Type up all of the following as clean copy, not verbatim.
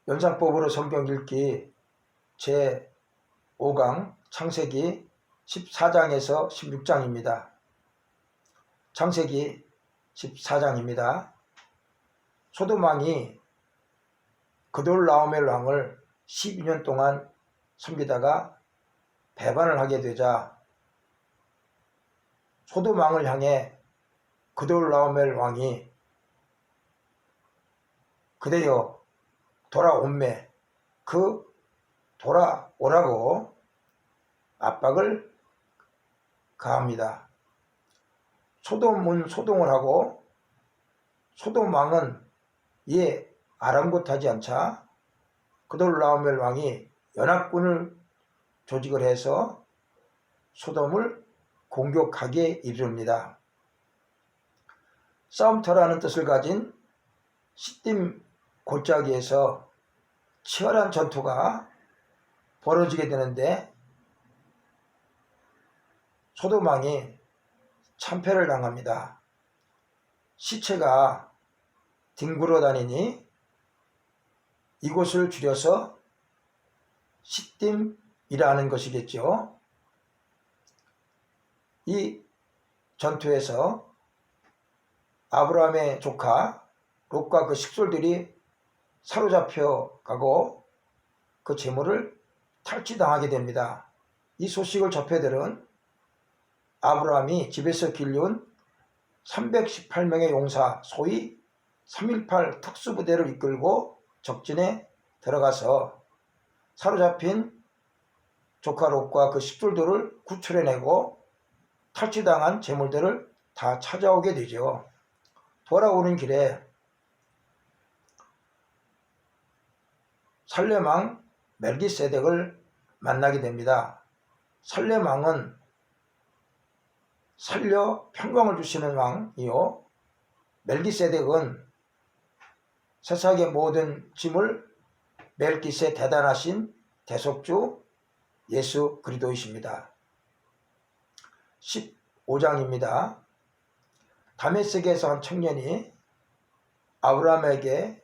연상법으로 성경 읽기 제5강 창세기 14장에서 16장입니다. 창세기 14장입니다. 소돔 왕이 그돌라오멜 왕을 12년 동안 섬기다가 배반을 하게 되자 소돔 왕을 향해 그돌라오멜 왕이 그대여 돌아옴매 돌아오라고 압박을 가합니다. 소돔은 소동을 하고 소돔 왕은 이에 아랑곳하지 않자 그돌라오멜 왕이 연합군을 조직을 해서 소돔을 공격하게 이릅니다. 싸움터라는 뜻을 가진 시딤 골짜기에서 치열한 전투가 벌어지게 되는데 소돔 왕이 참패를 당합니다. 시체가 뒹굴어 다니니 이곳을 줄여서 시딤이라는 것이겠죠. 이 전투에서 아브라함의 조카 롯과 그 식솔들이 사로잡혀 가고 그 재물을 탈취당하게 됩니다. 이 소식을 접해 들은 아브라함이 집에서 길러온 318명의 용사, 소위 3.18 특수부대를 이끌고 적진에 들어가서 사로잡힌 조카 롯과 그 식솔들을 구출해내고 탈취당한 재물들을 다 찾아오게 되죠. 돌아오는 길에 살렘 왕 멜기세덱을 만나게 됩니다. 살렘 왕은 살려 평강을 주시는 왕이요, 멜기세덱은 세상의 모든 짐을 멜기세 대단하신 대속주 예수 그리스도이십니다. 15장입니다. 다메섹에서 한 청년이 아브라함에게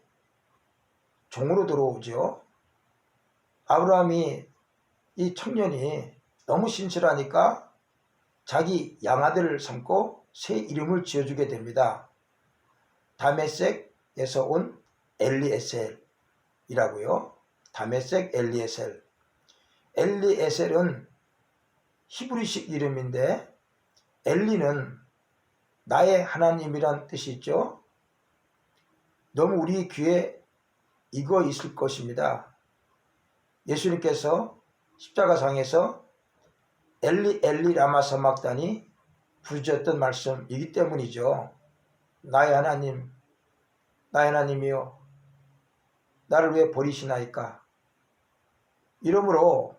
종으로 들어오죠. 아브라함이 이 청년이 너무 신실하니까 자기 양아들을 삼고 새 이름을 지어주게 됩니다. 다메섹에서 온 엘리에셀이라고요. 다메섹 엘리에셀. 엘리에셀은 히브리식 이름인데 엘리는 나의 하나님이란 뜻이 있죠. 너무 우리 귀에 익어 있을 것입니다. 예수님께서 십자가상에서 엘리 엘리 라마 사막다니 부르셨던 말씀이기 때문이죠. 나의 하나님, 나의 하나님이여 나를 왜 버리시나이까. 이러므로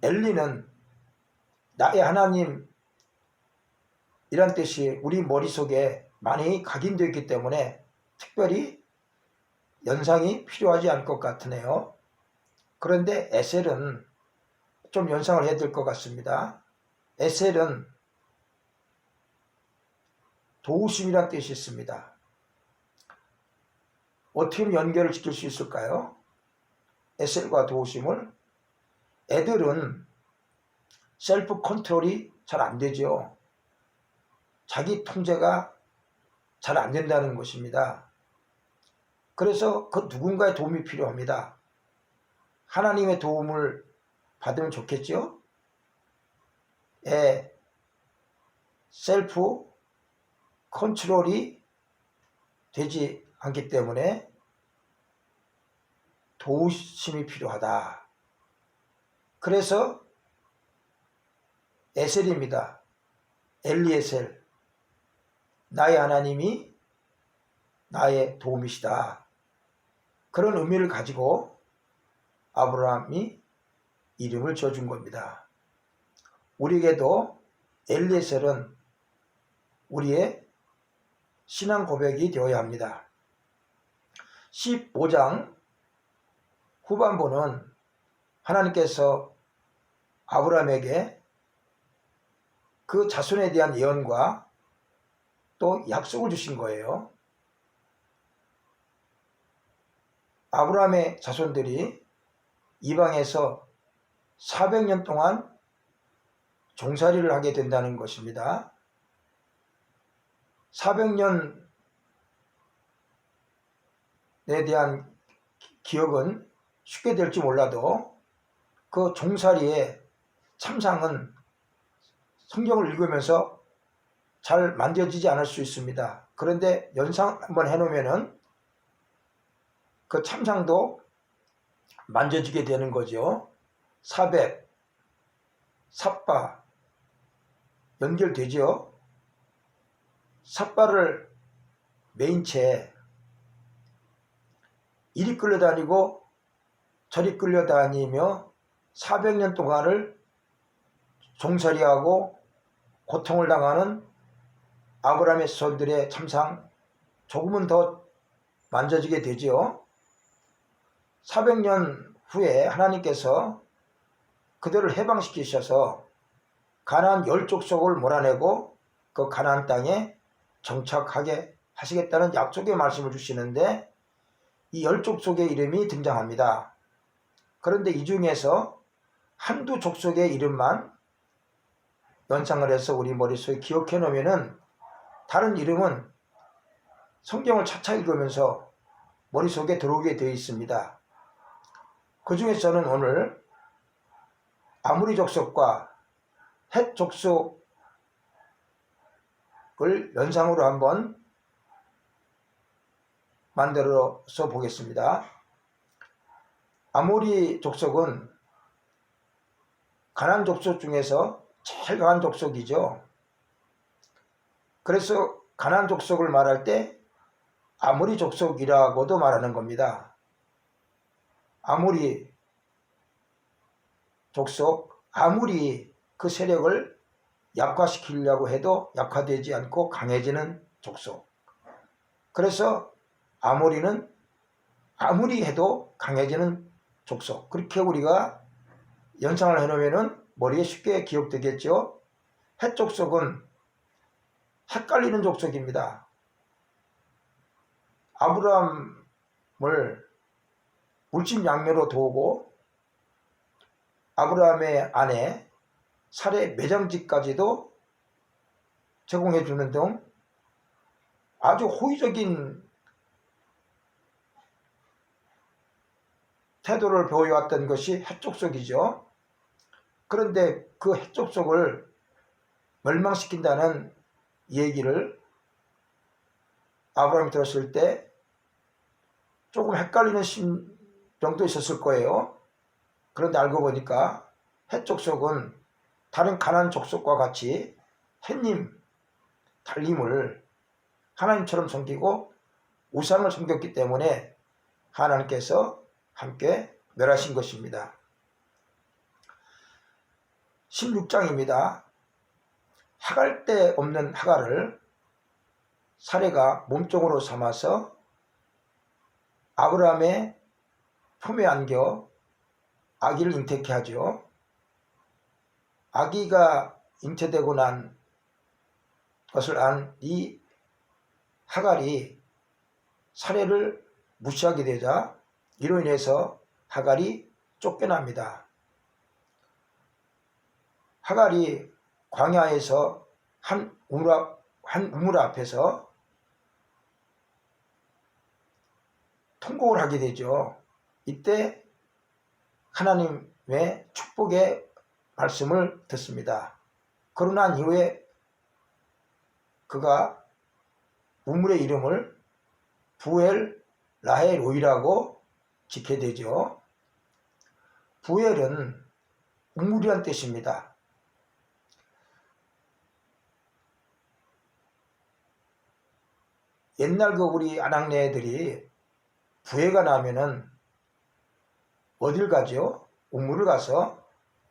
엘리는 나의 하나님 이란 뜻이 우리 머릿속에 많이 각인되어 있기 때문에 특별히 연상이 필요하지 않을 것 같으네요. 그런데 에셀은 좀 연상을 해야 될 것 같습니다. 에셀은 도우심이란 뜻이 있습니다. 어떻게 연결을 시킬 수 있을까요? 에셀과 도우심을. 애들은 셀프 컨트롤이 잘 안 되죠. 자기 통제가 잘 안 된다는 것입니다. 그래서 그 누군가의 도움이 필요합니다. 하나님의 도움을 받으면 좋겠죠? 셀프 컨트롤이 되지 않기 때문에 도우심이 필요하다. 그래서 에셀입니다. 엘리에셀. 나의 하나님이 나의 도움이시다. 그런 의미를 가지고 아브라함이 이름을 지어준 겁니다. 우리에게도 엘리에셀은 우리의 신앙 고백이 되어야 합니다. 15장 후반부는 하나님께서 아브라함에게 그 자손에 대한 예언과 또 약속을 주신 거예요. 아브라함의 자손들이 이방에서 400년 동안 종살이를 하게 된다는 것입니다. 400년에 대한 기억은 쉽게 될지 몰라도 그 종살이의 참상은 성경을 읽으면서 잘 만져지지 않을 수 있습니다. 그런데 연상 한번 해놓으면은 그 참상도 만져지게 되는 거죠. 400, 삿바 연결되죠. 삿바를 메인 채 이리 끌려다니고 저리 끌려다니며 400년 동안을 종살이하고 고통을 당하는 아브라함의 자손들의 참상 조금은 더 만져지게 되죠. 400년 후에 하나님께서 그들을 해방시키셔서 가나안 10족속을 몰아내고 그 가나안 땅에 정착하게 하시겠다는 약속의 말씀을 주시는데 이 10족속의 이름이 등장합니다. 그런데 이 중에서 한두 족속의 이름만 연상을 해서 우리 머릿속에 기억해 놓으면은 다른 이름은 성경을 차차 읽으면서 머릿속에 들어오게 되어 있습니다. 그 중에서 저는 오늘 아모리 족속과 헷 족속을 연상으로 한번 만들어서 보겠습니다. 아모리 족속은 가나안 족속 중에서 제일 강한 족속이죠. 그래서 가나안 족속을 말할 때 아모리 족속이라고도 말하는 겁니다. 아모리 족속, 아무리 그 세력을 약화시키려고 해도 약화되지 않고 강해지는 족속. 그래서 아모리는 아무리 해도 강해지는 족속. 그렇게 우리가 연상을 해놓으면 머리에 쉽게 기억되겠죠. 헷 족속은 헷갈리는 족속입니다. 아브라함을 물심양면으로 도우고 아브라함의 아내 사례 매장지까지도 제공해 주는 등 아주 호의적인 태도를 보여왔던 것이 헷 족속이죠. 그런데 그 헷 족속을 멸망시킨다는 얘기를 아브라함이 들었을 때 조금 헷갈리는 심정도 있었을 거예요. 그런데 알고 보니까 헷 족속은 다른 가나안 족속과 같이 햇님, 달님을 하나님처럼 섬기고 우상을 섬겼기 때문에 하나님께서 함께 멸하신 것입니다. 16장입니다. 하갈 데 없는 하갈을 사레가 몸종으로 삼아서 아브라함의 품에 안겨 아기를 잉태케 하죠. 아기가 잉태되고 난 것을 안 이 하갈이 사레를 무시하게 되자 이로 인해서 하갈이 쫓겨납니다. 하갈이 광야에서 한 우물 앞에서 통곡을 하게 되죠. 이때 하나님의 축복의 말씀을 듣습니다. 그러고 난 이후에 그가 우물의 이름을 부엘 라헬오이라고 짓게 되죠. 부엘은 우물이란 뜻입니다. 옛날 그 우리 아낙네들이 부해가 나면은 어딜 가죠? 우물을 가서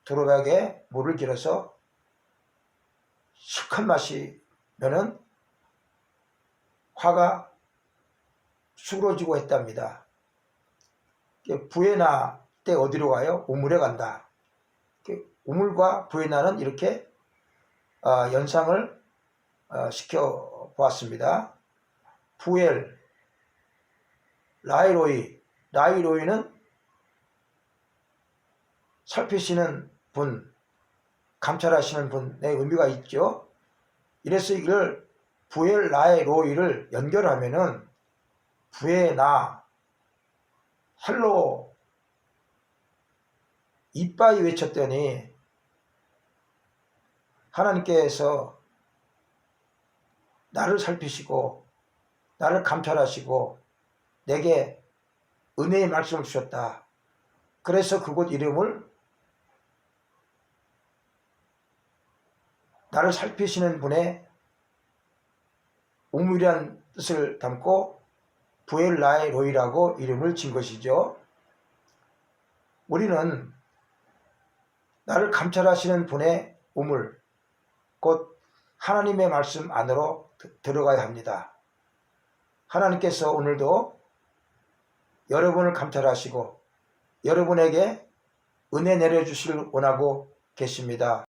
두루박에 물을 길어서 시큰 마시면은 화가 수그러지고 했답니다. 부해나 때 어디로 가요? 우물에 간다. 우물과 부해나는 이렇게 연상을 시켜 보았습니다. 부엘, 라헬오이 라이로이는 살피시는 분, 감찰하시는 분의 의미가 있죠. 이래서 이걸 부엘 라의 로이를 연결하면은 부에 나 헬로 이빠이 외쳤더니 하나님께서 나를 살피시고 나를 감찰하시고 내게 은혜의 말씀을 주셨다. 그래서 그곳 이름을 나를 살피시는 분의 우물이란 뜻을 담고 부엘 라의 로이라고 이름을 진 것이죠. 우리는 나를 감찰하시는 분의 우물, 곧 하나님의 말씀 안으로 들어가야 합니다. 하나님께서 오늘도 여러분을 감찰하시고 여러분에게 은혜 내려주시길 원하고 계십니다.